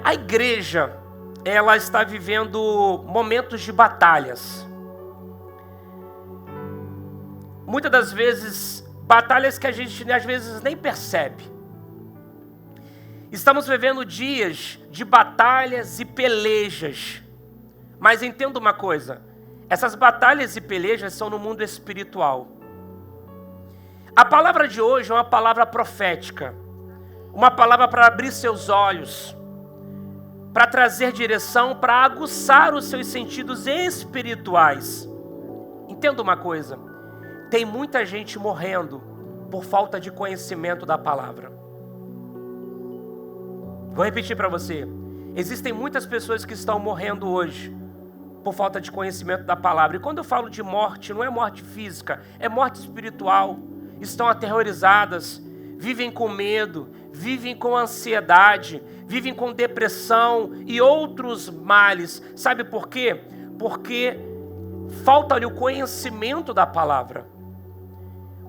A igreja, ela está vivendo momentos de batalhas. Muitas das vezes, batalhas que a gente às vezes nem percebe. Estamos vivendo dias de batalhas e pelejas. Mas entenda uma coisa, essas batalhas e pelejas são no mundo espiritual. A palavra de hoje é uma palavra profética, uma palavra para abrir seus olhos, para trazer direção, para aguçar os seus sentidos espirituais. Entenda uma coisa, tem muita gente morrendo por falta de conhecimento da palavra. Vou repetir para você, existem muitas pessoas que estão morrendo hoje por falta de conhecimento da palavra. E quando eu falo de morte, não é morte física, é morte espiritual. Estão aterrorizadas, vivem com medo, vivem com ansiedade, vivem com depressão e outros males. Sabe por quê? Porque falta-lhe o conhecimento da palavra.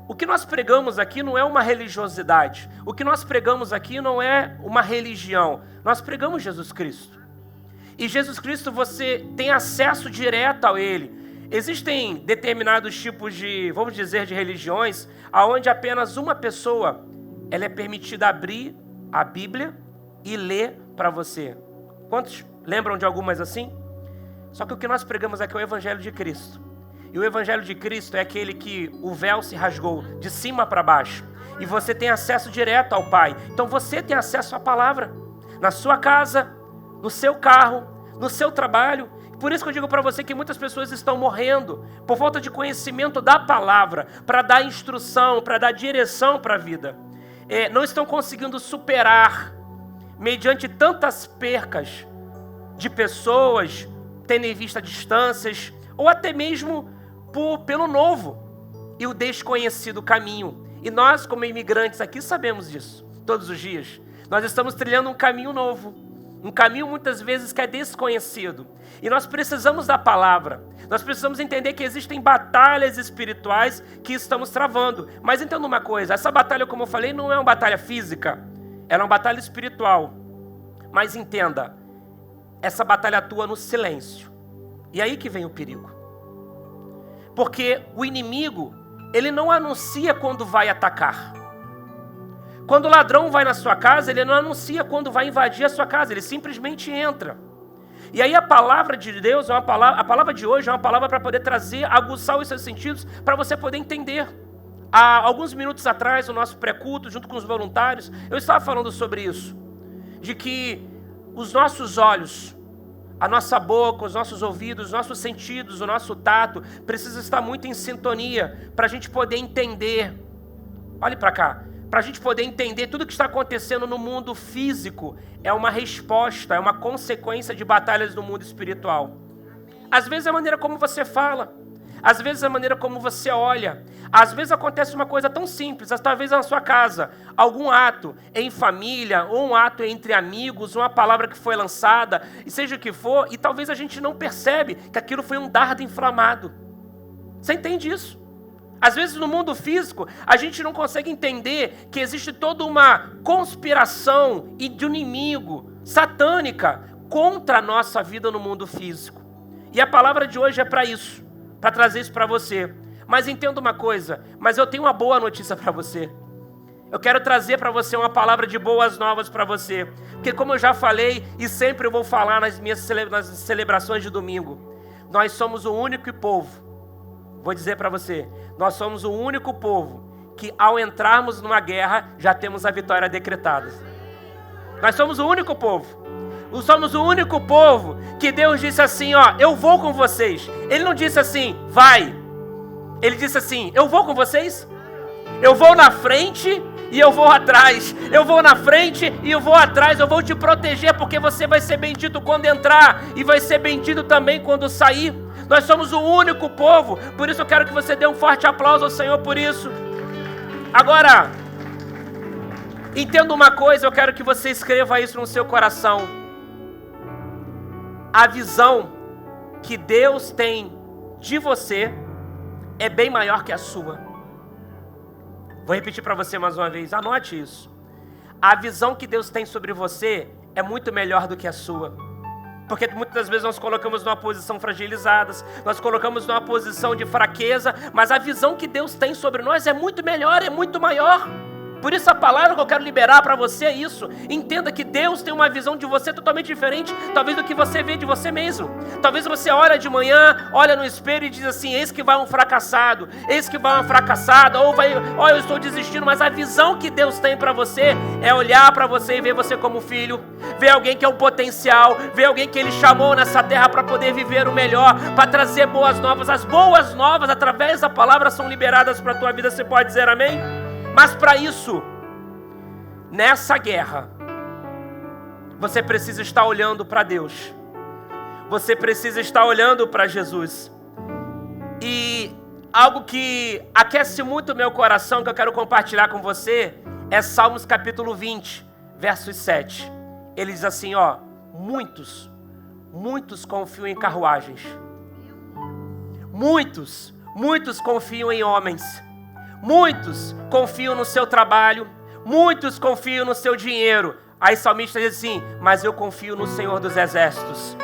O que nós pregamos aqui não é uma religiosidade. O que nós pregamos aqui não é uma religião. Nós pregamos Jesus Cristo. E Jesus Cristo, você tem acesso direto a Ele. Existem determinados tipos de, vamos dizer, de religiões, onde apenas uma pessoa, ela é permitida abrir a Bíblia e ler para você. Quantos lembram de algumas assim? Só que o que nós pregamos aqui é o Evangelho de Cristo. E o Evangelho de Cristo é aquele que o véu se rasgou de cima para baixo. E você tem acesso direto ao Pai. Então você tem acesso à palavra. Na sua casa, no seu carro, no seu trabalho. Por isso que eu digo para você que muitas pessoas estão morrendo por falta de conhecimento da palavra, para dar instrução, para dar direção para a vida. Não estão conseguindo superar, mediante tantas percas de pessoas, tendo em vista distâncias, ou até mesmo pelo novo e o desconhecido caminho. E nós, como imigrantes aqui, sabemos disso todos os dias. Nós estamos trilhando um caminho novo, um caminho muitas vezes que é desconhecido. E nós precisamos da palavra. Nós precisamos entender que existem batalhas espirituais que estamos travando. Mas entenda uma coisa, essa batalha, como eu falei, não é uma batalha física, ela é uma batalha espiritual. Mas entenda, essa batalha atua no silêncio. E aí que vem o perigo. Porque o inimigo, ele não anuncia quando vai atacar. Quando o ladrão vai na sua casa, ele não anuncia quando vai invadir a sua casa, ele simplesmente entra. E aí a palavra de Deus, a palavra de hoje é uma palavra para poder trazer, aguçar os seus sentidos, para você poder entender. Há alguns minutos atrás, no nosso pré-culto, junto com os voluntários, eu estava falando sobre isso. De que os nossos olhos, a nossa boca, os nossos ouvidos, os nossos sentidos, o nosso tato, precisa estar muito em sintonia para a gente poder entender. Olhe para cá. Para a gente poder entender tudo o que está acontecendo no mundo físico, é uma resposta, é uma consequência de batalhas no mundo espiritual. Às vezes é a maneira como você fala, às vezes é a maneira como você olha, às vezes acontece uma coisa tão simples, talvez na sua casa, algum ato em família, ou um ato entre amigos, uma palavra que foi lançada, e seja o que for, e talvez a gente não percebe que aquilo foi um dardo inflamado. Você entende isso? Às vezes no mundo físico, a gente não consegue entender que existe toda uma conspiração e de um inimigo satânica contra a nossa vida no mundo físico. E a palavra de hoje é para isso, para trazer isso para você. Mas entenda uma coisa, mas eu tenho uma boa notícia para você. Eu quero trazer para você uma palavra de boas novas para você. Porque como eu já falei e sempre eu vou falar nas minhas celebrações de domingo, nós somos o único povo. Vou dizer para você, nós somos o único povo que ao entrarmos numa guerra, já temos a vitória decretada. Nós somos o único povo. Somos o único povo que Deus disse assim, ó, eu vou com vocês. Ele não disse assim, vai. Ele disse assim, eu vou com vocês. Eu vou na frente e eu vou atrás. Eu vou na frente e eu vou atrás. Eu vou te proteger porque você vai ser bendito quando entrar e vai ser bendito também quando sair. Nós somos o único povo, por isso eu quero que você dê um forte aplauso ao Senhor por isso. Agora, entenda uma coisa, eu quero que você escreva isso no seu coração. A visão que Deus tem de você é bem maior que a sua. Vou repetir para você mais uma vez, anote isso. A visão que Deus tem sobre você é muito melhor do que a sua. Porque muitas das vezes nós colocamos numa posição fragilizadas, nós colocamos numa posição de fraqueza, mas a visão que Deus tem sobre nós é muito melhor, é muito maior. Por isso a palavra que eu quero liberar para você é isso. Entenda que Deus tem uma visão de você totalmente diferente, talvez do que você vê de você mesmo. Talvez você olha de manhã, olha no espelho e diz assim: eis que vai um fracassado, eis que vai uma fracassada, ou eu estou desistindo. Mas a visão que Deus tem para você é olhar para você e ver você como filho, ver alguém que é um potencial, ver alguém que Ele chamou nessa terra para poder viver o melhor, para trazer boas novas. As boas novas através da palavra são liberadas para a tua vida. Você pode dizer amém? Mas para isso, nessa guerra, você precisa estar olhando para Deus. Você precisa estar olhando para Jesus. E algo que aquece muito o meu coração, que eu quero compartilhar com você, é Salmos capítulo 20, versos 7. Ele diz assim, muitos confiam em carruagens. Muitos confiam em homens. Muitos confiam no seu trabalho, muitos confiam no seu dinheiro. Aí o salmista diz assim: mas eu confio no Senhor dos Exércitos.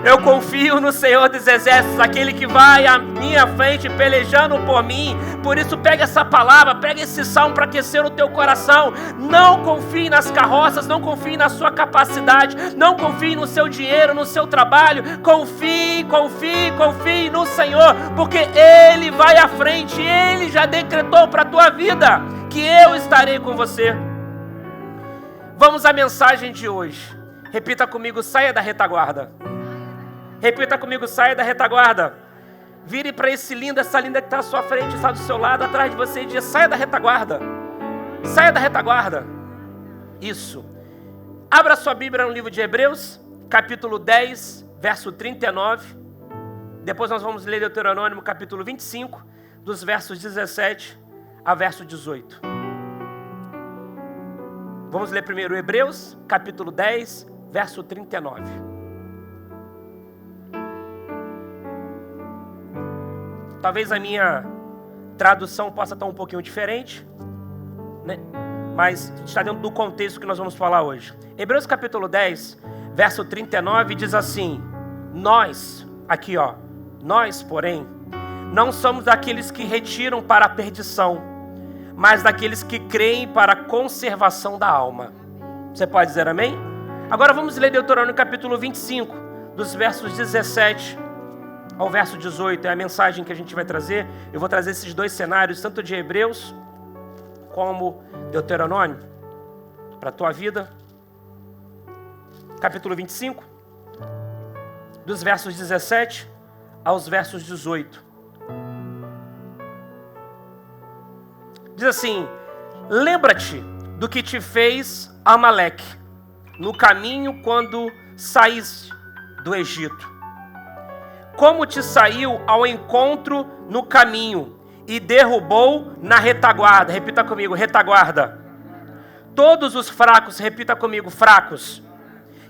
Eu confio no Senhor dos Exércitos, aquele que vai à minha frente pelejando por mim. Por isso pega essa palavra, pega esse salmo para aquecer o teu coração. Não confie nas carroças, não confie na sua capacidade, não confie no seu dinheiro, no seu trabalho. Confie no Senhor, porque Ele vai à frente. Ele já decretou para a tua vida que eu estarei com você. Vamos à mensagem de hoje. Repita comigo: saia da retaguarda. Repita comigo: saia da retaguarda. Vire para essa linda que está à sua frente, está do seu lado, atrás de você, e diga: saia da retaguarda. Saia da retaguarda. Isso. Abra sua Bíblia no livro de Hebreus, capítulo 10, verso 39. Depois nós vamos ler Deuteronômio, capítulo 25, dos versos 17 a verso 18. Vamos ler primeiro Hebreus, capítulo 10, verso 39. Talvez a minha tradução possa estar um pouquinho diferente, né? Mas está dentro do contexto que nós vamos falar hoje. Hebreus capítulo 10, verso 39 diz assim: nós, porém, não somos daqueles que retiram para a perdição, mas daqueles que creem para a conservação da alma. Você pode dizer amém? Agora vamos ler Deuteronômio capítulo 25, dos versos 17 ao verso 18, é a mensagem que a gente vai trazer. Eu vou trazer esses dois cenários, tanto de Hebreus como Deuteronômio, para a tua vida. Capítulo 25, dos versos 17 aos versos 18. Diz assim: lembra-te do que te fez Amaleque no caminho quando saíste do Egito. Como te saiu ao encontro no caminho e derrubou na retaguarda. Repita comigo: retaguarda. Todos os fracos, repita comigo: fracos,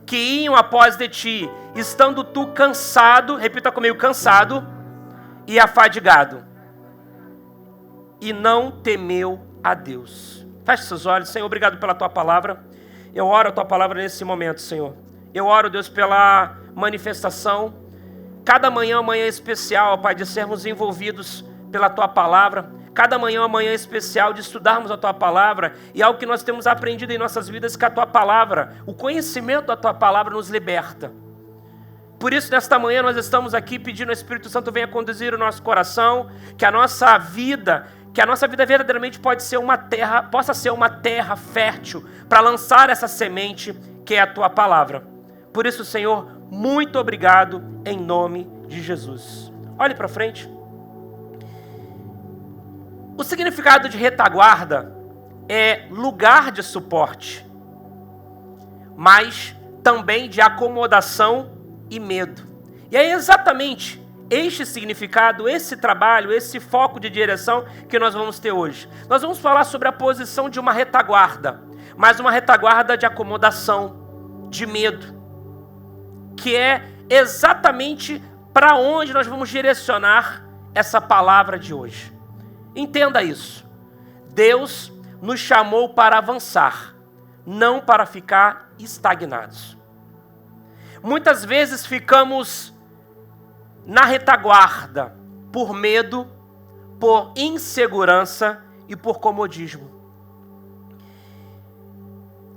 que iam após de ti, estando tu cansado, repita comigo: cansado e afadigado, e não temeu a Deus. Feche seus olhos. Senhor, obrigado pela tua palavra. Eu oro a tua palavra nesse momento, Senhor. Eu oro, Deus, pela manifestação. Cada manhã é uma manhã especial, Pai, de sermos envolvidos pela Tua Palavra. Cada manhã é uma manhã especial de estudarmos a Tua Palavra. E algo que nós temos aprendido em nossas vidas, que a Tua Palavra, o conhecimento da Tua Palavra nos liberta. Por isso, nesta manhã, nós estamos aqui pedindo ao Espírito Santo venha conduzir o nosso coração, que a nossa vida verdadeiramente possa ser uma terra fértil para lançar essa semente que é a Tua Palavra. Por isso, Senhor, muito obrigado em nome de Jesus. Olhe para frente. O significado de retaguarda é lugar de suporte, mas também de acomodação e medo. E é exatamente este significado, esse trabalho, esse foco de direção que nós vamos ter hoje. Nós vamos falar sobre a posição de uma retaguarda, mas uma retaguarda de acomodação, de medo, que é exatamente para onde nós vamos direcionar essa palavra de hoje. Entenda isso. Deus nos chamou para avançar, não para ficar estagnados. Muitas vezes ficamos na retaguarda por medo, por insegurança e por comodismo.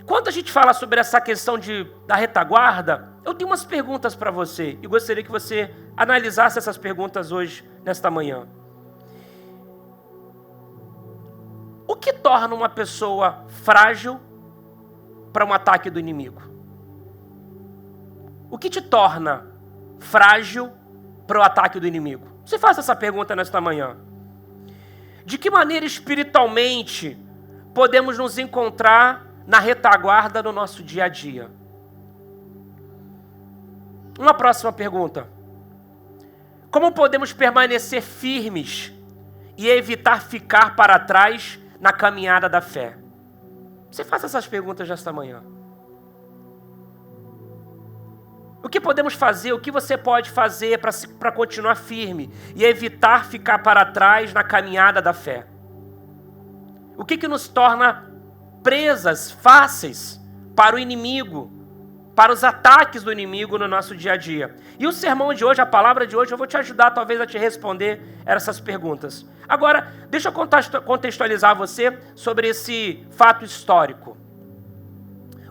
Quando a gente fala sobre essa questão da retaguarda, eu tenho umas perguntas para você e gostaria que você analisasse essas perguntas hoje, nesta manhã. O que torna uma pessoa frágil para um ataque do inimigo? O que te torna frágil para o ataque do inimigo? Você faça essa pergunta nesta manhã. De que maneira espiritualmente podemos nos encontrar na retaguarda no nosso dia a dia? Uma próxima pergunta. Como podemos permanecer firmes e evitar ficar para trás na caminhada da fé? Você faça essas perguntas nesta manhã. O que podemos fazer, o que você pode fazer para continuar firme e evitar ficar para trás na caminhada da fé? O que nos torna presas fáceis para o inimigo, para os ataques do inimigo no nosso dia a dia? E o sermão de hoje, a palavra de hoje, eu vou te ajudar talvez a te responder essas perguntas. Agora, deixa eu contextualizar você sobre esse fato histórico.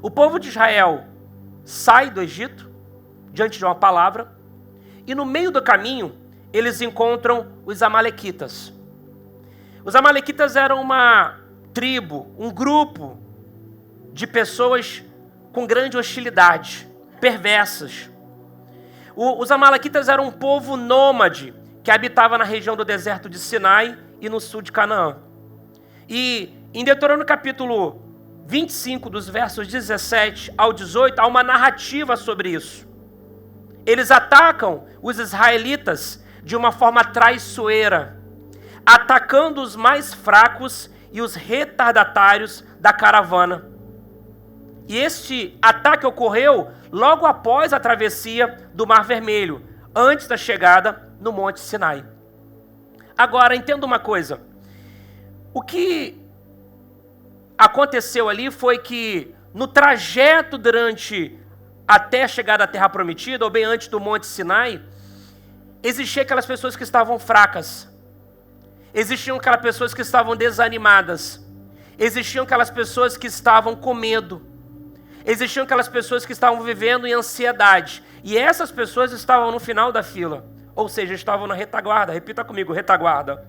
O povo de Israel sai do Egito diante de uma palavra, e no meio do caminho, eles encontram os amalequitas. Os amalequitas eram uma tribo, um grupo de pessoas com grande hostilidade, perversas. Os amalequitas eram um povo nômade, que habitava na região do deserto de Sinai e no sul de Canaã. E em Deuteronômio capítulo 25, dos versos 17 ao 18, há uma narrativa sobre isso. Eles atacam os israelitas de uma forma traiçoeira, atacando os mais fracos e os retardatários da caravana. E este ataque ocorreu logo após a travessia do Mar Vermelho, antes da chegada no Monte Sinai. Agora, entenda uma coisa. O que aconteceu ali foi que no trajeto até a chegada à Terra Prometida, ou bem antes do Monte Sinai, existiam aquelas pessoas que estavam fracas, existiam aquelas pessoas que estavam desanimadas, existiam aquelas pessoas que estavam com medo, existiam aquelas pessoas que estavam vivendo em ansiedade, e essas pessoas estavam no final da fila, ou seja, estavam na retaguarda. Repita comigo, retaguarda.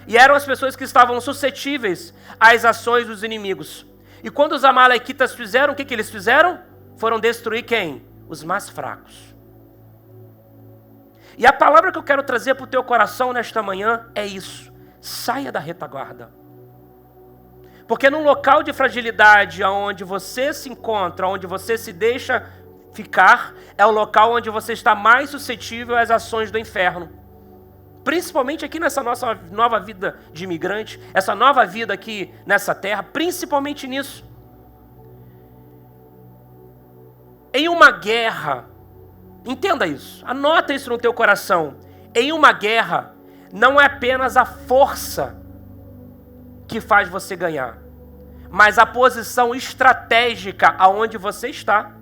E eram as pessoas que estavam suscetíveis às ações dos inimigos. E quando os amalequitas fizeram, o que eles fizeram? Foram destruir quem? Os mais fracos. E a palavra que eu quero trazer para o teu coração nesta manhã é isso. Saia da retaguarda. Porque num local de fragilidade, onde você se encontra, onde você se deixa ficar, é o local onde você está mais suscetível às ações do inferno. Principalmente aqui nessa nossa nova vida de imigrante, essa nova vida aqui nessa terra, principalmente nisso. Em uma guerra, entenda isso, anota isso no teu coração. Em uma guerra, não é apenas a força que faz você ganhar, mas a posição estratégica aonde você está.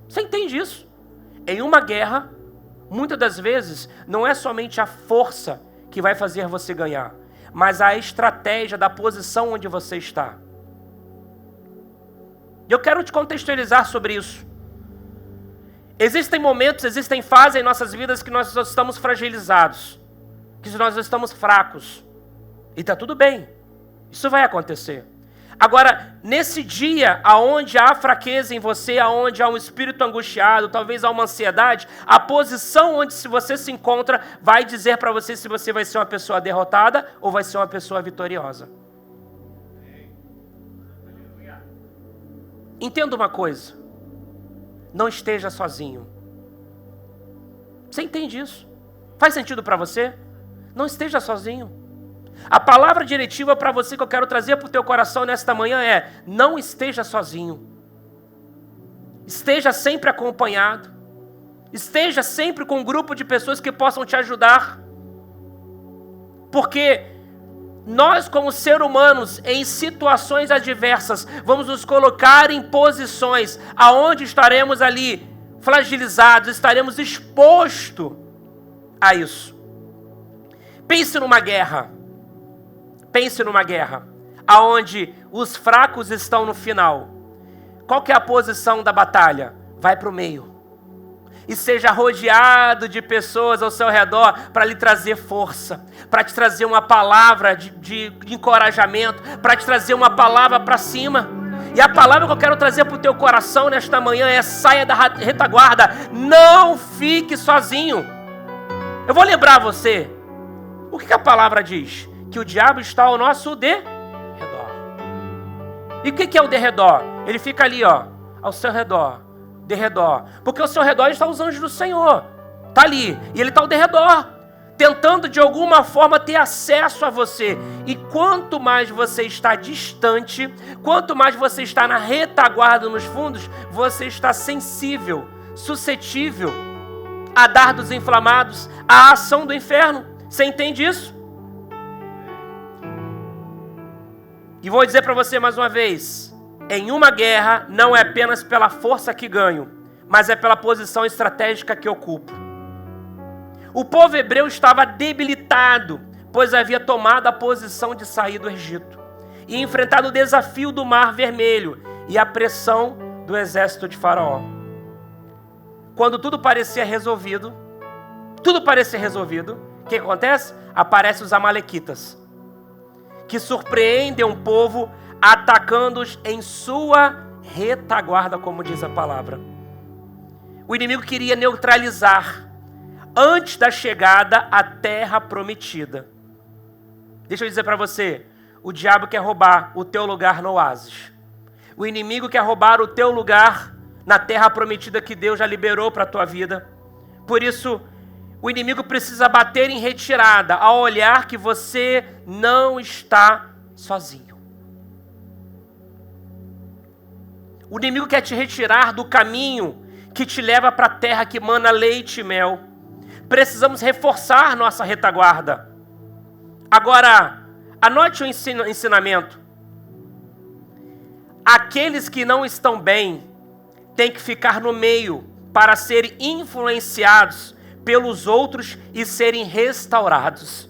Você entende isso? Em uma guerra, muitas das vezes, não é somente a força que vai fazer você ganhar, mas a estratégia da posição onde você está. Eu quero te contextualizar sobre isso. Existem momentos, existem fases em nossas vidas que nós estamos fragilizados, que nós estamos fracos. E está tudo bem, isso vai acontecer. Agora, nesse dia, aonde há fraqueza em você, aonde há um espírito angustiado, talvez há uma ansiedade, a posição onde você se encontra vai dizer para você se você vai ser uma pessoa derrotada ou vai ser uma pessoa vitoriosa. Entenda uma coisa. Não esteja sozinho. Você entende isso? Faz sentido para você? Não esteja sozinho. A palavra diretiva para você que eu quero trazer para o teu coração nesta manhã é: não esteja sozinho. Esteja sempre acompanhado. Esteja sempre com um grupo de pessoas que possam te ajudar. Porque nós como seres humanos, em situações adversas, vamos nos colocar em posições aonde estaremos ali fragilizados, estaremos expostos a isso. Pense numa guerra, aonde os fracos estão no final. Qual que é a posição da batalha? Vai para o meio. E seja rodeado de pessoas ao seu redor para lhe trazer força, para te trazer uma palavra de encorajamento, para te trazer uma palavra para cima. E a palavra que eu quero trazer para o teu coração nesta manhã é: saia da retaguarda, não fique sozinho. Eu vou lembrar você, o que a palavra diz? Que o diabo está ao nosso derredor. E o que é o derredor? Ele fica ali, ó, ao seu redor. Derredor, porque ao seu redor estão os anjos do Senhor, está ali, e ele está ao derredor, tentando de alguma forma ter acesso a você. E quanto mais você está distante, quanto mais você está na retaguarda, nos fundos, você está sensível, suscetível a dardos inflamados, à ação do inferno. Você entende isso? E vou dizer para você mais uma vez: em uma guerra, não é apenas pela força que ganho, mas é pela posição estratégica que ocupo. O povo hebreu estava debilitado, pois havia tomado a posição de sair do Egito e enfrentado o desafio do Mar Vermelho e a pressão do exército de Faraó. Quando tudo parecia resolvido, o que acontece? Aparecem os amalequitas, que surpreendem o povo, atacando-os em sua retaguarda, como diz a palavra. O inimigo queria neutralizar, antes da chegada à terra prometida. Deixa eu dizer para você, o diabo quer roubar o teu lugar no oásis. O inimigo quer roubar o teu lugar na terra prometida que Deus já liberou para a tua vida. Por isso, o inimigo precisa bater em retirada, ao olhar que você não está sozinho. O inimigo quer te retirar do caminho que te leva para a terra que mana leite e mel. Precisamos reforçar nossa retaguarda. Agora, anote o ensinamento. Aqueles que não estão bem têm que ficar no meio para serem influenciados pelos outros e serem restaurados.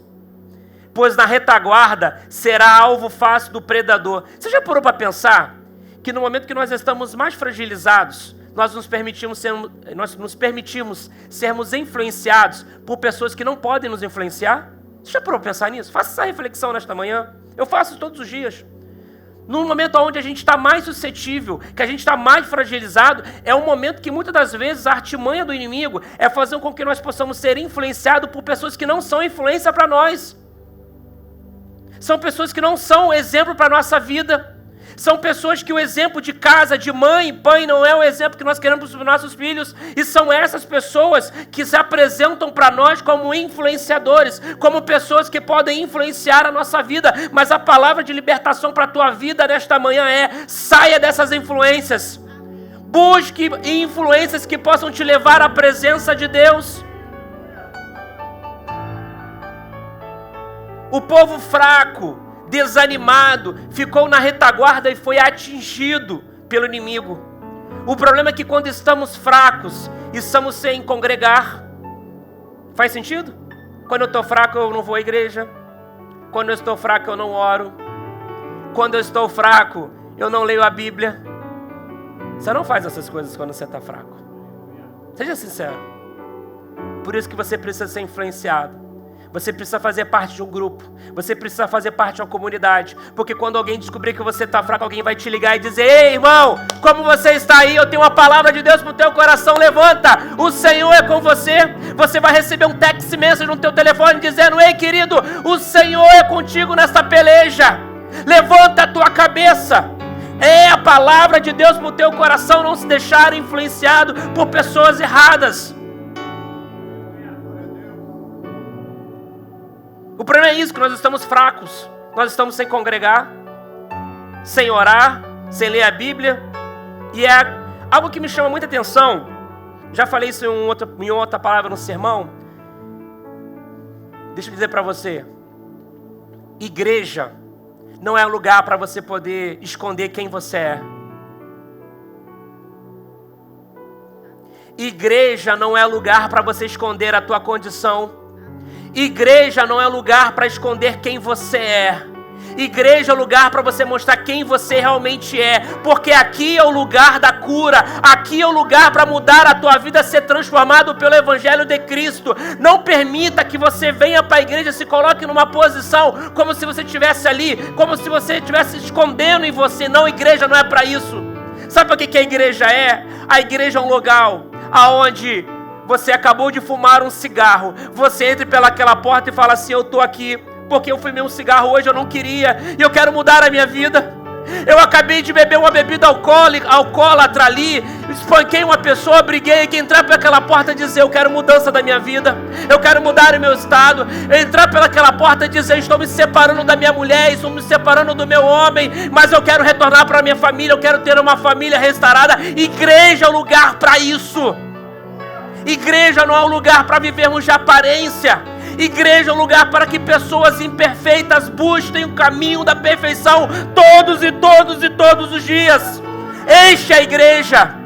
Pois na retaguarda será alvo fácil do predador. Você já parou para pensar que no momento que nós estamos mais fragilizados, nós nos permitimos sermos influenciados por pessoas que não podem nos influenciar? Você já parou para pensar nisso? Faça essa reflexão nesta manhã. Eu faço todos os dias. Num momento onde a gente está mais suscetível, que a gente está mais fragilizado, é um momento que muitas das vezes a artimanha do inimigo é fazer com que nós possamos ser influenciados por pessoas que não são influência para nós. São pessoas que não são exemplo para a nossa vida. São pessoas que o exemplo de casa, de mãe e pai, não é o exemplo que nós queremos para os nossos filhos. E são essas pessoas que se apresentam para nós como influenciadores, como pessoas que podem influenciar a nossa vida. Mas a palavra de libertação para a tua vida nesta manhã é: saia dessas influências. Busque influências que possam te levar à presença de Deus. O povo fraco, desanimado, ficou na retaguarda e foi atingido pelo inimigo. O problema é que quando estamos fracos, estamos sem congregar. Faz sentido? Quando eu estou fraco, eu não vou à igreja. Quando eu estou fraco, eu não oro. Quando eu estou fraco, eu não leio a Bíblia. Você não faz essas coisas quando você está fraco. Seja sincero. Por isso que você precisa ser influenciado. Você precisa fazer parte de um grupo. Você precisa fazer parte de uma comunidade. Porque quando alguém descobrir que você está fraco, alguém vai te ligar e dizer: ei, irmão, como você está aí? Eu tenho uma palavra de Deus para o teu coração. Levanta, o Senhor é com você. Você vai receber um text message no teu telefone dizendo: ei, querido, o Senhor é contigo nesta peleja. Levanta a tua cabeça. É a palavra de Deus para o teu coração. Não se deixar influenciado por pessoas erradas. O problema é isso, que nós estamos fracos. Nós estamos sem congregar, sem orar, sem ler a Bíblia. E é algo que me chama muita atenção. Já falei isso em outra palavra no sermão. Deixa eu dizer para você. Igreja não é lugar para você poder esconder quem você é. Igreja não é lugar para você esconder a tua condição. Igreja não é lugar para esconder quem você é. Igreja é lugar para você mostrar quem você realmente é, porque aqui é o lugar da cura, aqui é o lugar para mudar a tua vida, ser transformado pelo Evangelho de Cristo. Não permita que você venha para a igreja e se coloque numa posição como se você estivesse ali, como se você estivesse escondendo em você. Não, igreja não é para isso. Sabe para que a igreja é? A igreja é um lugar aonde você acabou de fumar um cigarro, você entra pelaquela porta e fala assim: eu estou aqui porque eu fumei um cigarro hoje, eu não queria, e eu quero mudar a minha vida. Eu acabei de beber uma bebida alcoólatra ali, espanquei uma pessoa, briguei, que entrar pelaquela porta e dizer: eu quero mudança da minha vida, eu quero mudar o meu estado. Entrar pelaquela porta e dizer: estou me separando da minha mulher, estou me separando do meu homem, mas eu quero retornar para a minha família, eu quero ter uma família restaurada. Igreja é o lugar para isso. Igreja não é um lugar para vivermos de aparência. Igreja é um lugar para que pessoas imperfeitas busquem o caminho da perfeição todos os dias. Esta é a igreja.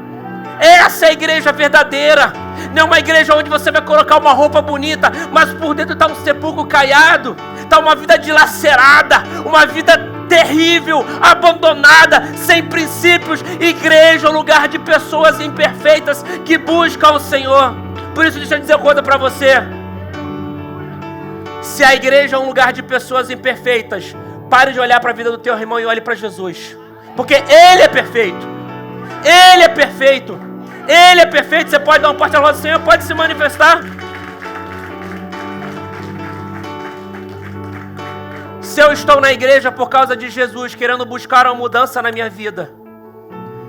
Essa é a igreja verdadeira. Não é uma igreja onde você vai colocar uma roupa bonita, mas por dentro está um sepulcro caiado, está uma vida dilacerada, uma vida terrível, abandonada, sem princípios. Igreja é um lugar de pessoas imperfeitas que buscam o Senhor. Por isso, deixa eu dizer uma coisa para você. Se a igreja é um lugar de pessoas imperfeitas, pare de olhar para a vida do teu irmão e olhe para Jesus, porque Ele é perfeito. Ele é perfeito. Ele é perfeito. Você pode dar um forte aplauso do Senhor, pode se manifestar. Se eu estou na igreja por causa de Jesus, querendo buscar uma mudança na minha vida,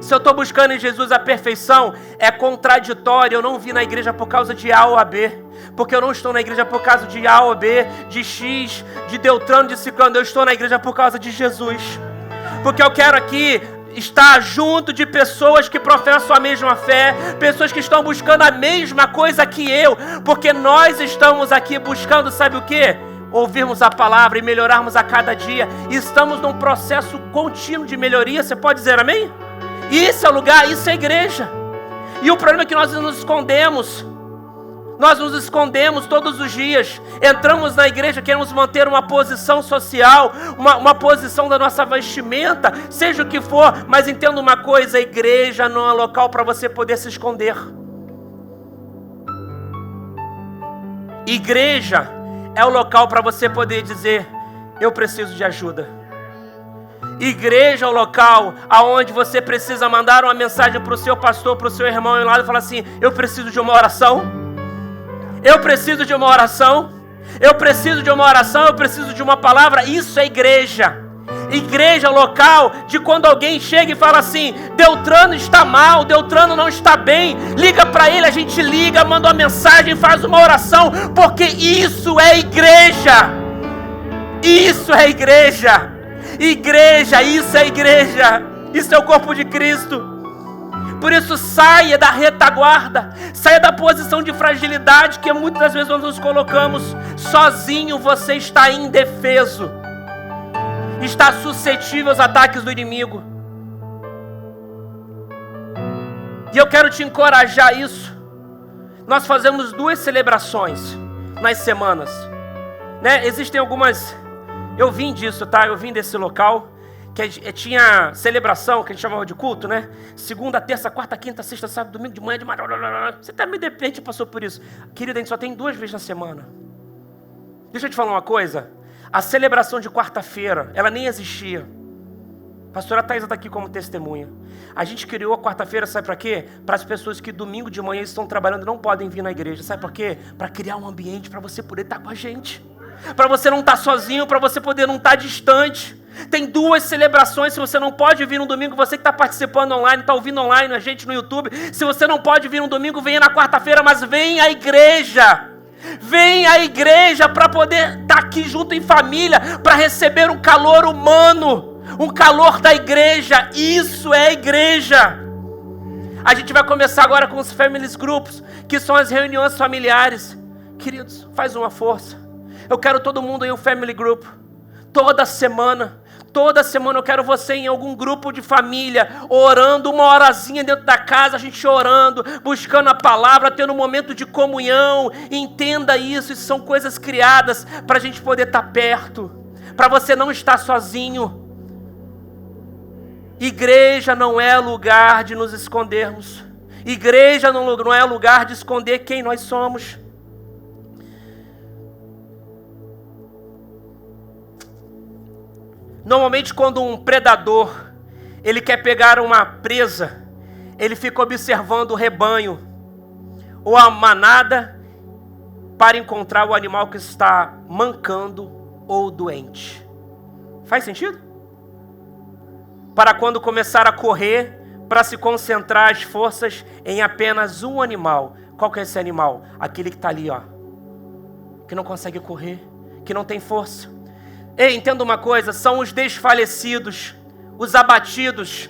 se eu estou buscando em Jesus a perfeição, é contraditório. Eu não vim na igreja por causa de A ou a B, porque eu não estou na igreja por causa de A ou B, de X, de Deltrano, de Ciclano. Eu estou na igreja por causa de Jesus, porque eu quero aqui estar junto de pessoas que professam a mesma fé, pessoas que estão buscando a mesma coisa que eu, porque nós estamos aqui buscando, sabe o quê? Ouvirmos a palavra e melhorarmos a cada dia. Estamos num processo contínuo de melhoria. Você pode dizer amém? Isso é o lugar, isso é a igreja. E o problema é que nós nos escondemos. Nós nos escondemos todos os dias. Entramos na igreja, queremos manter uma posição social, uma posição da nossa vestimenta, seja o que for. Mas entenda uma coisa: a igreja não é um local para você poder se esconder. Igreja é o local para você poder dizer: eu preciso de ajuda. Igreja é o local aonde você precisa mandar uma mensagem para o seu pastor, para o seu irmão e lá e falar assim: eu preciso de uma oração. Eu preciso de uma oração. Eu preciso de uma oração. Eu preciso de uma palavra. Isso é igreja. Igreja é o local de quando alguém chega e fala assim: Deltrano está mal, Deltrano não está bem. Liga para ele, a gente liga, manda uma mensagem, faz uma oração, porque isso é igreja. Isso é igreja. Igreja, isso é igreja. Isso é o corpo de Cristo. Por isso, saia da retaguarda, saia da posição de fragilidade que muitas das vezes nós nos colocamos. Sozinho você está indefeso, está suscetível aos ataques do inimigo. E eu quero te encorajar a isso. Nós fazemos 2 celebrações nas semanas, né? Existem algumas... Eu vim disso, tá? Eu vim desse local que tinha celebração, que a gente chamava de culto, né? Segunda, terça, quarta, quinta, sexta, sábado, domingo, de manhã, de madrugada. Você também de repente passou por isso. Querido, a gente só tem 2 vezes na semana. Deixa eu te falar uma coisa. A celebração de quarta-feira, ela nem existia. A pastora Thaisa está aqui como testemunha. A gente criou a quarta-feira, sabe para quê? Para as pessoas que domingo de manhã estão trabalhando e não podem vir na igreja. Sabe por quê? Para criar um ambiente para você poder estar com a gente. Para você não estar sozinho, para você poder não estar distante. Tem 2 celebrações. Se você não pode vir no domingo, você que está participando online, está ouvindo online a gente no YouTube, se você não pode vir no domingo, venha na quarta-feira, mas venha à igreja. Venha à igreja para poder estar aqui junto em família, para receber um calor humano, um calor da igreja. Isso é igreja. A gente vai começar agora com os Families Groups, que são as reuniões familiares. Queridos, faz uma força. Eu quero todo mundo em um Family Group. Toda semana eu quero você em algum grupo de família, orando, uma horazinha dentro da casa, a gente orando, buscando a palavra, tendo um momento de comunhão. Entenda isso são coisas criadas para a gente poder estar perto, para você não estar sozinho. Igreja não é lugar de nos escondermos. Igreja não é lugar de esconder quem nós somos. Normalmente quando um predador, ele quer pegar uma presa, ele fica observando o rebanho, ou a manada, para encontrar o animal que está mancando ou doente. Faz sentido? Para quando começar a correr, para se concentrar as forças em apenas um animal. Qual que é esse animal? Aquele que está ali, ó, que não consegue correr, que não tem força. Ei, entenda uma coisa, são os desfalecidos, os abatidos,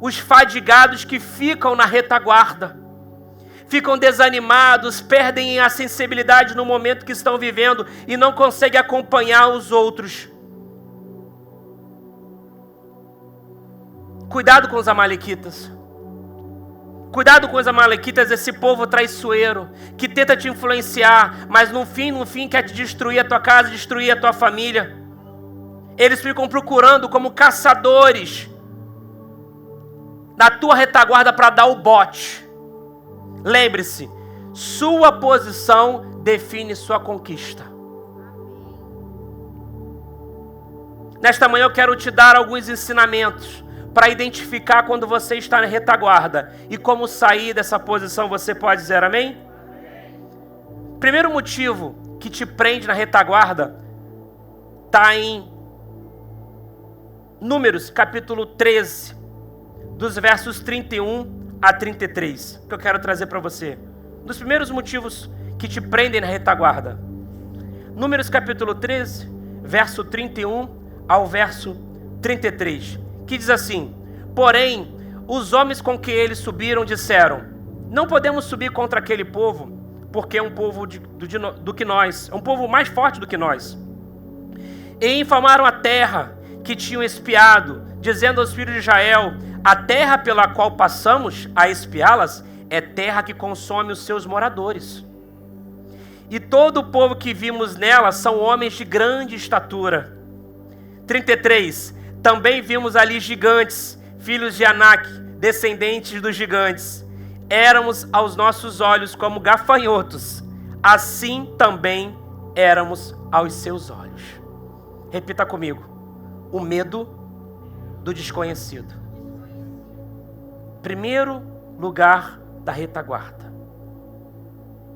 os fadigados que ficam na retaguarda, ficam desanimados, perdem a sensibilidade no momento que estão vivendo e não conseguem acompanhar os outros. Cuidado com os amalequitas. Cuidado com os amalequitas, esse povo traiçoeiro, que tenta te influenciar, mas no fim quer te destruir a tua casa, destruir a tua família. Eles ficam procurando como caçadores na tua retaguarda para dar o bote. Lembre-se, sua posição define sua conquista. Nesta manhã eu quero te dar alguns ensinamentos para identificar quando você está na retaguarda e como sair dessa posição. Você pode dizer amém? Primeiro motivo que te prende na retaguarda está em Números, capítulo 13, dos versos 31 a 33, que eu quero trazer para você. Um dos primeiros motivos que te prendem na retaguarda. Números, capítulo 13, verso 31 ao verso 33, que diz assim: porém, os homens com que eles subiram disseram: não podemos subir contra aquele povo, porque é um povo do que nós, é um povo mais forte do que nós. E infamaram a terra que tinham espiado, dizendo aos filhos de Israel: a terra pela qual passamos a espiá-las é terra que consome os seus moradores. E todo o povo que vimos nela são homens de grande estatura. 33. Também vimos ali gigantes, filhos de Anak, descendentes dos gigantes. Éramos aos nossos olhos como gafanhotos, assim também éramos aos seus olhos. Repita comigo: o medo do desconhecido. Primeiro lugar da retaguarda: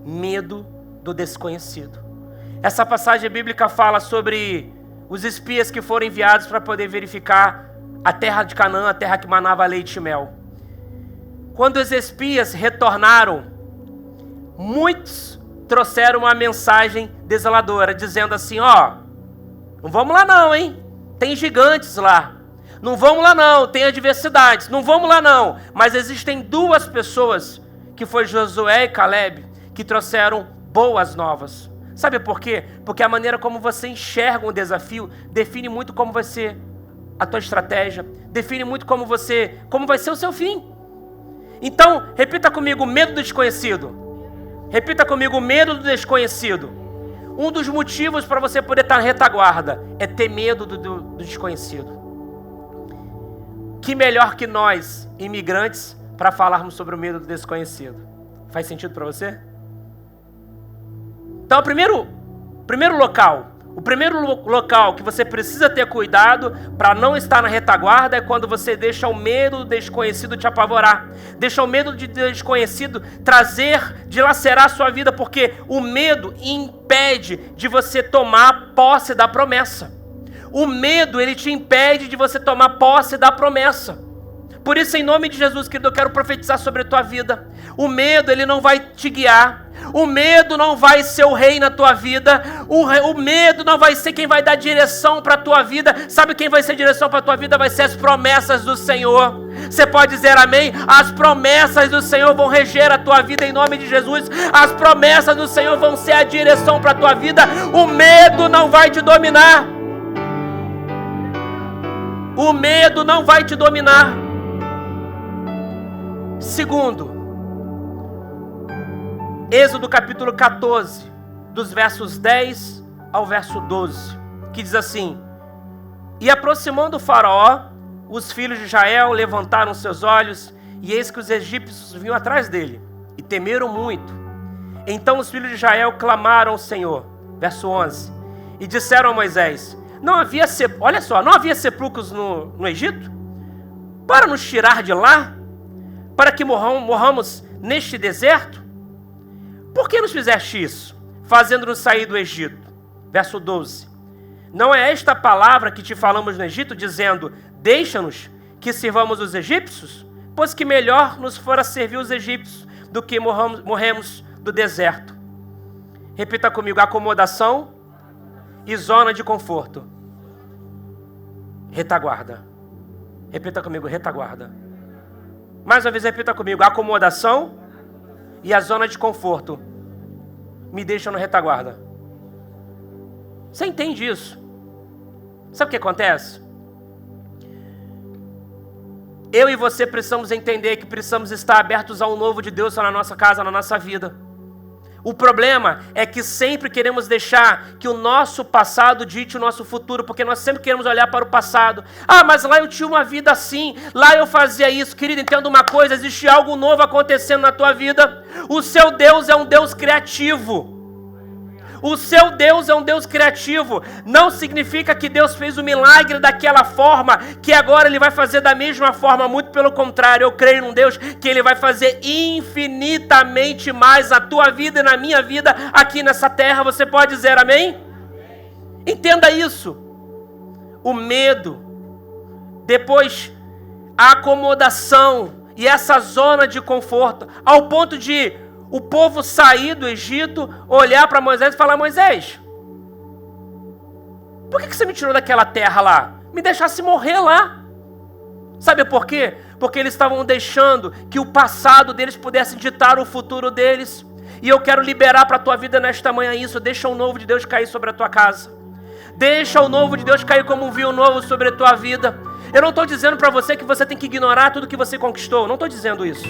medo do desconhecido. Essa passagem bíblica fala sobre os espias que foram enviados para poder verificar a terra de Canaã, a terra que manava leite e mel. Quando os espias retornaram, muitos trouxeram uma mensagem desoladora, dizendo assim: ó, não vamos lá não, hein? Tem gigantes lá. Não vamos lá não, tem adversidades. Não vamos lá não. Mas existem duas pessoas, que foi Josué e Caleb, que trouxeram boas novas. Sabe por quê? Porque a maneira como você enxerga um desafio define muito como vai ser a tua estratégia, define muito como vai ser o seu fim. Então, repita comigo: medo do desconhecido. Repita comigo: medo do desconhecido. Um dos motivos para você poder estar na retaguarda é ter medo do desconhecido. Que melhor que nós, imigrantes, para falarmos sobre o medo do desconhecido? Faz sentido para você? Então, o primeiro local que você precisa ter cuidado para não estar na retaguarda é quando você deixa o medo do desconhecido te apavorar. Deixa o medo do desconhecido dilacerar a sua vida, porque o medo impede de você tomar posse da promessa. O medo, ele te impede de você tomar posse da promessa. Por isso, em nome de Jesus, querido, eu quero profetizar sobre a tua vida. O medo, ele não vai te guiar. O medo não vai ser o rei na tua vida. O medo não vai ser quem vai dar direção para a tua vida. Sabe quem vai ser direção para a tua vida? Vai ser as promessas do Senhor. Você pode dizer amém? As promessas do Senhor vão reger a tua vida em nome de Jesus. As promessas do Senhor vão ser a direção para a tua vida. O medo não vai te dominar. O medo não vai te dominar. Segundo, Êxodo capítulo 14, dos versos 10 ao verso 12, que diz assim: E aproximando o faraó, os filhos de Israel levantaram seus olhos, e eis que os egípcios vinham atrás dele, e temeram muito. Então os filhos de Israel clamaram ao Senhor, verso 11, e disseram a Moisés: não havia sepulcros no Egito? Para nos tirar de lá? Para que morramos neste deserto? Por que nos fizeste isso, fazendo-nos sair do Egito? Verso 12. Não é esta a palavra que te falamos no Egito, dizendo: deixa-nos que sirvamos os egípcios? Pois que melhor nos fora servir os egípcios do que morremos do deserto. Repita comigo: acomodação e zona de conforto. Retaguarda. Repita comigo: retaguarda. Mais uma vez, repita comigo: acomodação e a zona de conforto me deixam no retaguarda. Você entende isso? Sabe o que acontece? Eu e você precisamos entender que precisamos estar abertos ao novo de Deus na nossa casa, na nossa vida. O problema é que sempre queremos deixar que o nosso passado dite o nosso futuro, porque nós sempre queremos olhar para o passado. Ah, mas lá eu tinha uma vida assim, lá eu fazia isso. Querido, entenda uma coisa: existe algo novo acontecendo na tua vida. O seu Deus é um Deus criativo. O seu Deus é um Deus criativo. Não significa que Deus fez o milagre daquela forma, que agora Ele vai fazer da mesma forma. Muito pelo contrário, eu creio num Deus que Ele vai fazer infinitamente mais na tua vida e na minha vida aqui nessa terra. Você pode dizer amém? Entenda isso. O medo, depois a acomodação e essa zona de conforto, ao ponto de o povo sair do Egito, olhar para Moisés e falar: Moisés, por que você me tirou daquela terra lá? Me deixasse morrer lá. Sabe por quê? Porque eles estavam deixando que o passado deles pudesse ditar o futuro deles. E eu quero liberar para a tua vida nesta manhã isso. Deixa o novo de Deus cair sobre a tua casa. Deixa o novo de Deus cair como um vinho novo sobre a tua vida. Eu não estou dizendo para você que você tem que ignorar tudo que você conquistou. Não estou dizendo isso.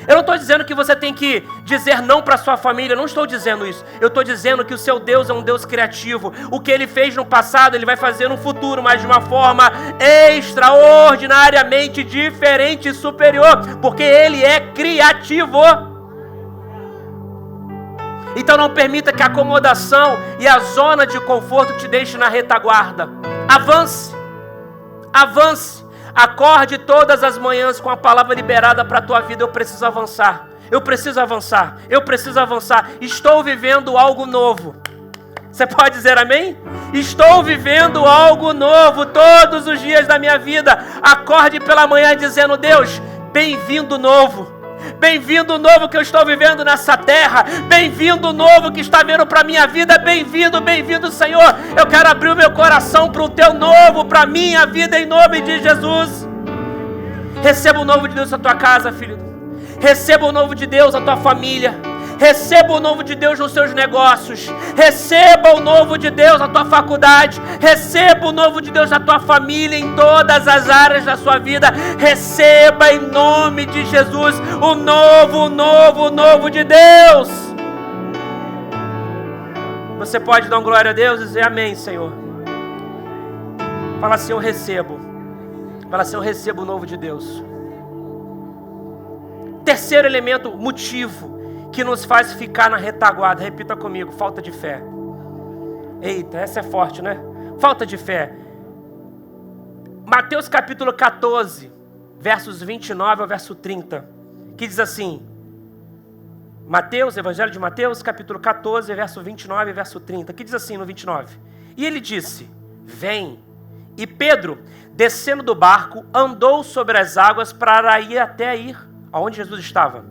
Eu não estou dizendo que você tem que dizer não para sua família. Eu não estou dizendo isso. Eu estou dizendo que o seu Deus é um Deus criativo. O que Ele fez no passado, Ele vai fazer no futuro, mas de uma forma extraordinariamente diferente e superior, porque Ele é criativo. Então não permita que a acomodação e a zona de conforto te deixe na retaguarda. Avance. Avance. Acorde todas as manhãs com a palavra liberada para a tua vida. Eu preciso avançar. Eu preciso avançar. Eu preciso avançar. Estou vivendo algo novo. Você pode dizer amém? Estou vivendo algo novo todos os dias da minha vida. Acorde pela manhã dizendo: Deus, bem-vindo novo. Bem-vindo novo que eu estou vivendo nessa terra. Bem-vindo novo que está vindo para a minha vida. Bem-vindo, bem-vindo, Senhor. Eu quero abrir o meu coração para o teu novo, para a minha vida, em nome de Jesus. Receba o novo de Deus na tua casa, filho. Receba o novo de Deus na tua família. Receba o novo de Deus nos seus negócios. Receba o novo de Deus na tua faculdade. Receba o novo de Deus na tua família, em todas as áreas da sua vida. Receba em nome de Jesus o novo de Deus. Você pode dar glória a Deus e dizer amém, Senhor. Fala assim: eu recebo. Fala assim: eu recebo o novo de Deus. Terceiro elemento, motivo que nos faz ficar na retaguarda. Repita comigo: falta de fé. Eita, essa é forte, né? Falta de fé. Mateus capítulo 14, versos 29 ao verso 30, que diz assim: Mateus, Evangelho de Mateus, capítulo 14, verso 29 e verso 30, que diz assim no 29: E ele disse: vem. E Pedro, descendo do barco, andou sobre as águas para ir até aonde Jesus estava.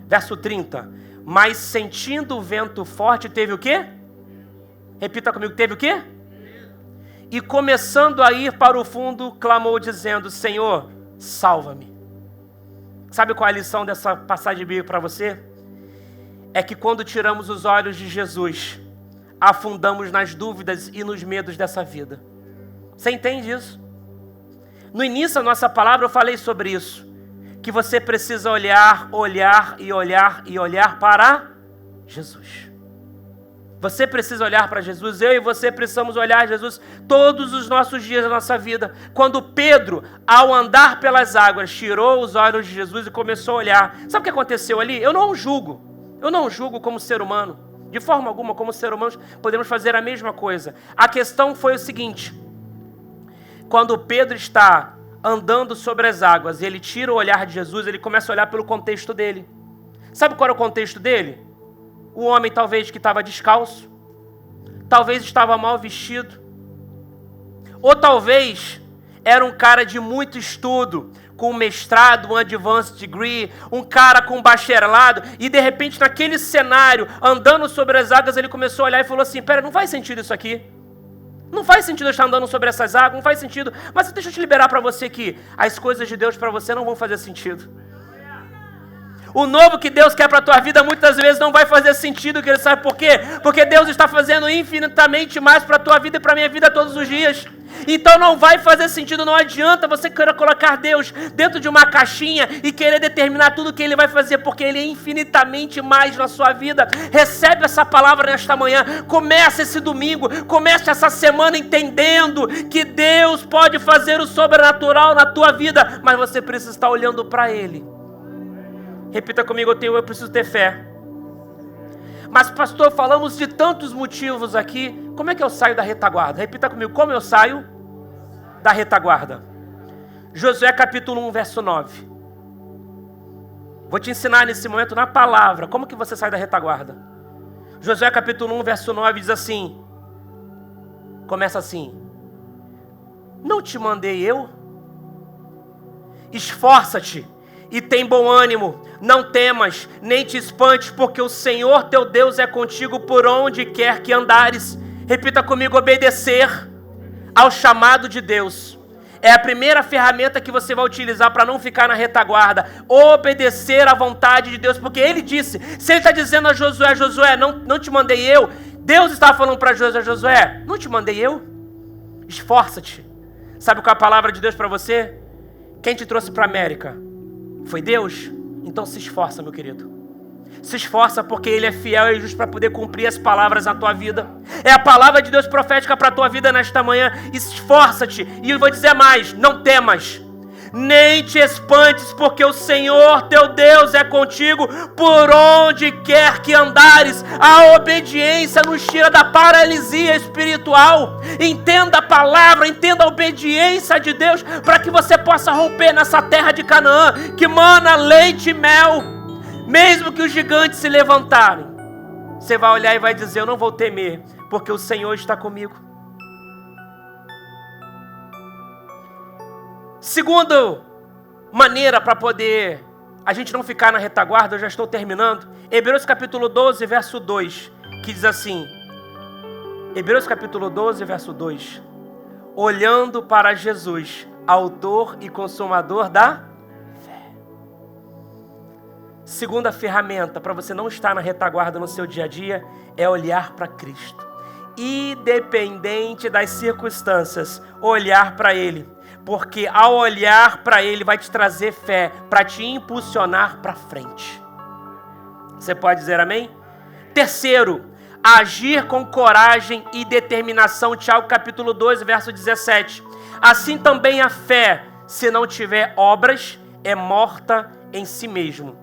Verso 30. Mas sentindo o vento forte, teve o quê? Repita comigo: teve o quê? E começando a ir para o fundo, clamou dizendo: Senhor, salva-me. Sabe qual é a lição dessa passagem bíblica para você? É que quando tiramos os olhos de Jesus, afundamos nas dúvidas e nos medos dessa vida. Você entende isso? No início da nossa palavra eu falei sobre isso, que você precisa olhar para Jesus. Você precisa olhar para Jesus, eu e você precisamos olhar Jesus todos os nossos dias da nossa vida. Quando Pedro, ao andar pelas águas, tirou os olhos de Jesus e começou a olhar, sabe o que aconteceu ali? Eu não julgo como ser humano, de forma alguma, como ser humano, podemos fazer a mesma coisa. A questão foi o seguinte: quando Pedro está andando sobre as águas, ele tira o olhar de Jesus, ele começa a olhar pelo contexto dele. Sabe qual era o contexto dele? O homem talvez que estava descalço, talvez estava mal vestido, ou talvez era um cara de muito estudo, com um mestrado, um advanced degree, um cara com bacharelado, e de repente naquele cenário, andando sobre as águas, ele começou a olhar e falou assim: pera, não faz sentido isso aqui. Não faz sentido eu estar andando sobre essas águas, não faz sentido. Mas deixa eu te liberar para você que as coisas de Deus para você não vão fazer sentido. O novo que Deus quer para a tua vida muitas vezes não vai fazer sentido, querido. Sabe por quê? Porque Deus está fazendo infinitamente mais para a tua vida e para a minha vida todos os dias. Então não vai fazer sentido, não adianta você querer colocar Deus dentro de uma caixinha e querer determinar tudo o que Ele vai fazer, porque Ele é infinitamente mais na sua vida. Recebe essa palavra nesta manhã, começa esse domingo, começa essa semana entendendo que Deus pode fazer o sobrenatural na tua vida, mas você precisa estar olhando para Ele. Repita comigo: eu preciso ter fé. Mas pastor, falamos de tantos motivos aqui, como é que eu saio da retaguarda? Repita comigo: como eu saio da retaguarda? Josué capítulo 1, verso 9. Vou te ensinar nesse momento na palavra, como que você sai da retaguarda. Josué capítulo 1, verso 9 diz assim, começa assim: não te mandei eu? Esforça-te e tem bom ânimo, não temas, nem te espantes, porque o Senhor teu Deus é contigo por onde quer que andares. Repita comigo: obedecer ao chamado de Deus é a primeira ferramenta que você vai utilizar para não ficar na retaguarda. Obedecer à vontade de Deus, porque Ele disse, se Ele está dizendo a Josué: Josué, não te mandei eu, Deus estava falando para Josué: Josué, não te mandei eu? Esforça-te. Sabe qual é a palavra de Deus para você? Quem te trouxe para a América? Foi Deus? Então se esforça, meu querido. Se esforça, porque Ele é fiel e justo para poder cumprir as palavras na tua vida. É a palavra de Deus profética para a tua vida nesta manhã. Esforça-te. E eu vou dizer mais: não temas, nem te espantes, porque o Senhor teu Deus é contigo por onde quer que andares. A obediência nos tira da paralisia espiritual. Entenda a palavra, entenda a obediência de Deus, para que você possa romper nessa terra de Canaã, que mana leite e mel. Mesmo que os gigantes se levantarem, você vai olhar e vai dizer: eu não vou temer, porque o Senhor está comigo. Segunda maneira para poder a gente não ficar na retaguarda, eu já estou terminando. Hebreus capítulo 12, verso 2, que diz assim, Hebreus capítulo 12, verso 2, olhando para Jesus, autor e consumador da fé. Segunda ferramenta para você não estar na retaguarda no seu dia a dia é olhar para Cristo. Independente das circunstâncias, olhar para Ele. Porque ao olhar para Ele vai te trazer fé, para te impulsionar para frente. Você pode dizer amém? Terceiro, agir com coragem e determinação. Tiago capítulo 2, verso 17. Assim também a fé, se não tiver obras, é morta em si mesmo.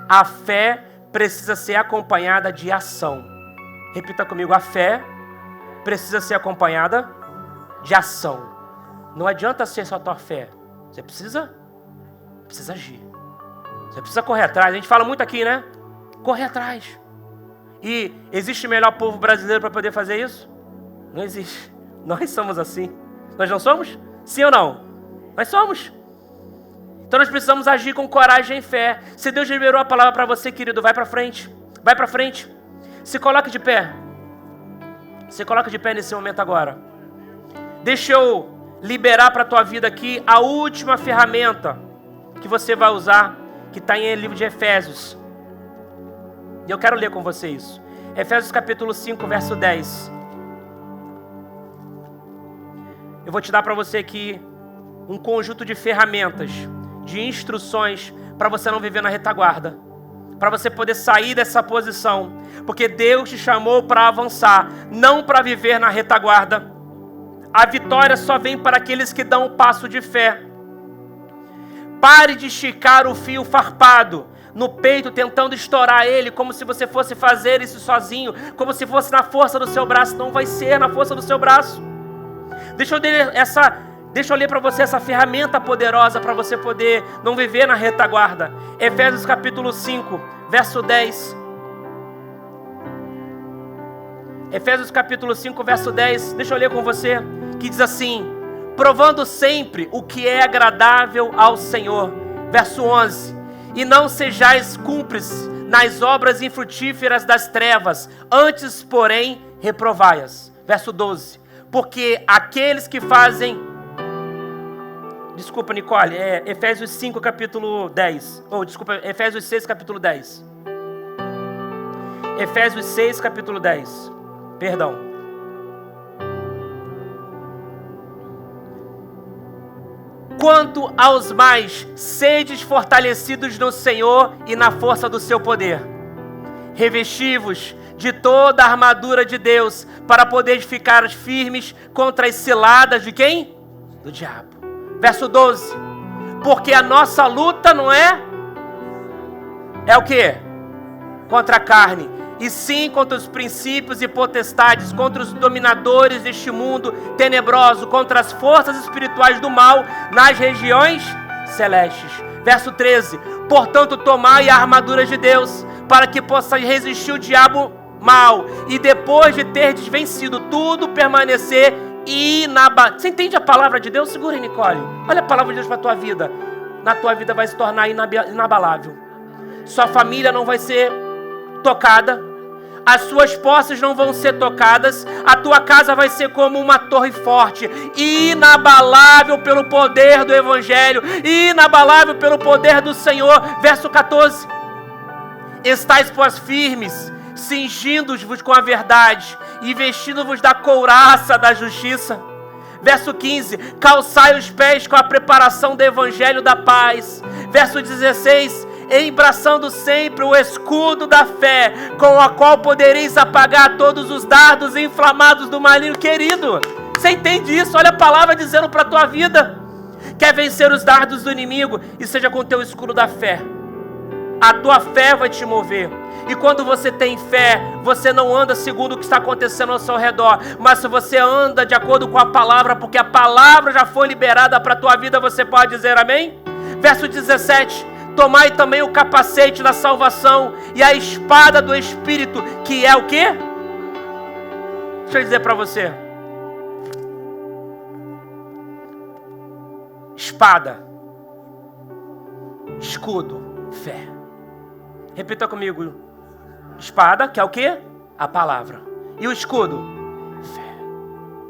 A fé precisa ser acompanhada de ação. Repita comigo: a fé precisa ser acompanhada de ação. Não adianta ser só a tua fé. Você precisa agir. Você precisa correr atrás. A gente fala muito aqui, né? Correr atrás. E existe melhor povo brasileiro para poder fazer isso? Não existe. Nós somos assim. Nós não somos? Sim ou não? Nós somos. Então nós precisamos agir com coragem e fé. Se Deus liberou a palavra para você, querido, vai para frente. Vai para frente. Se coloque de pé. Se coloque de pé nesse momento agora. Deixa eu liberar para a tua vida aqui a última ferramenta que você vai usar, que está em livro de Efésios. E eu quero ler com você isso. Efésios capítulo 5, verso 10. Eu vou te dar para você aqui um conjunto de ferramentas, de instruções para você não viver na retaguarda, para você poder sair dessa posição, porque Deus te chamou para avançar, não para viver na retaguarda. A vitória só vem para aqueles que dão o passo de fé. Pare de esticar o fio farpado no peito, tentando estourar ele, como se você fosse fazer isso sozinho, como se fosse na força do seu braço. Não vai ser na força do seu braço. Deixa eu ler para você essa ferramenta poderosa para você poder não viver na retaguarda. Efésios capítulo 5, verso 10. Efésios capítulo 5, verso 10. Deixa eu ler com você, que diz assim: provando sempre o que é agradável ao Senhor. Verso 11. E não sejais cúmplices nas obras infrutíferas das trevas, antes, porém, reprovai-as. Verso 12. Porque aqueles que fazem... Desculpa, Nicole, Efésios 5, capítulo 10. Efésios 6, capítulo 10. Efésios 6, capítulo 10. Perdão. Quanto aos mais, sedes fortalecidos no Senhor e na força do seu poder. Revesti-vos de toda a armadura de Deus, para poderes ficar firmes contra as ciladas de quem? Do diabo. Verso 12. Porque a nossa luta não é o quê? Contra a carne, e sim contra os princípios e potestades, contra os dominadores deste mundo tenebroso, contra as forças espirituais do mal nas regiões celestes. Verso 13. Portanto, tomai a armadura de Deus, para que possais resistir o diabo mal, e depois de terdes vencido tudo, permanecer inabalável. Você entende a palavra de Deus? Segura aí, Nicole. Olha a palavra de Deus para a tua vida. Na tua vida vai se tornar inabalável. Sua família não vai ser tocada, as suas posses não vão ser tocadas, a tua casa vai ser como uma torre forte, inabalável pelo poder do Evangelho, inabalável pelo poder do Senhor. Verso 14. Estais, pois, firmes, cingindo-vos com a verdade e vestindo-vos da couraça da justiça. Verso 15. Calçai os pés com a preparação do Evangelho da paz. Verso 16. Embraçando sempre o escudo da fé, com a qual podereis apagar todos os dardos inflamados do maligno. Querido, você entende isso? Olha a palavra dizendo para a tua vida. Quer vencer os dardos do inimigo? E seja com o teu escudo da fé. A tua fé vai te mover. E quando você tem fé, você não anda segundo o que está acontecendo ao seu redor, mas se você anda de acordo com a palavra, porque a palavra já foi liberada para a tua vida, você pode dizer amém? Verso 17. Tomai também o capacete da salvação e a espada do Espírito, que é o quê? Deixa eu dizer para você. Espada, escudo, fé. Repita comigo. Espada, que é o quê? A palavra. E o escudo? Fé.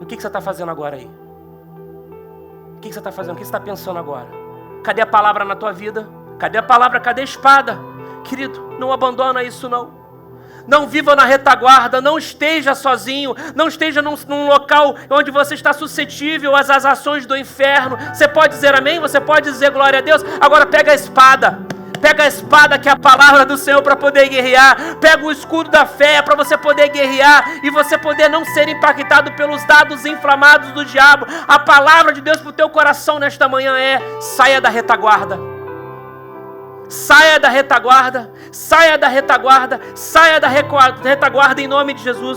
O que você está fazendo agora aí? O que você está fazendo? O que você está pensando agora? Cadê a palavra na tua vida? Cadê a palavra? Cadê a espada? Querido, não abandona isso não. Não viva na retaguarda, não esteja sozinho, não esteja num local onde você está suscetível às ações do inferno. Você pode dizer amém? Você pode dizer glória a Deus? Agora pega a espada. Pega a espada, que é a palavra do Senhor, para poder guerrear. Pega o escudo da fé para você poder guerrear e você poder não ser impactado pelos dardos inflamados do diabo. A palavra de Deus para o teu coração nesta manhã é: saia da retaguarda. Saia da retaguarda, saia da retaguarda, saia da retaguarda em nome de Jesus.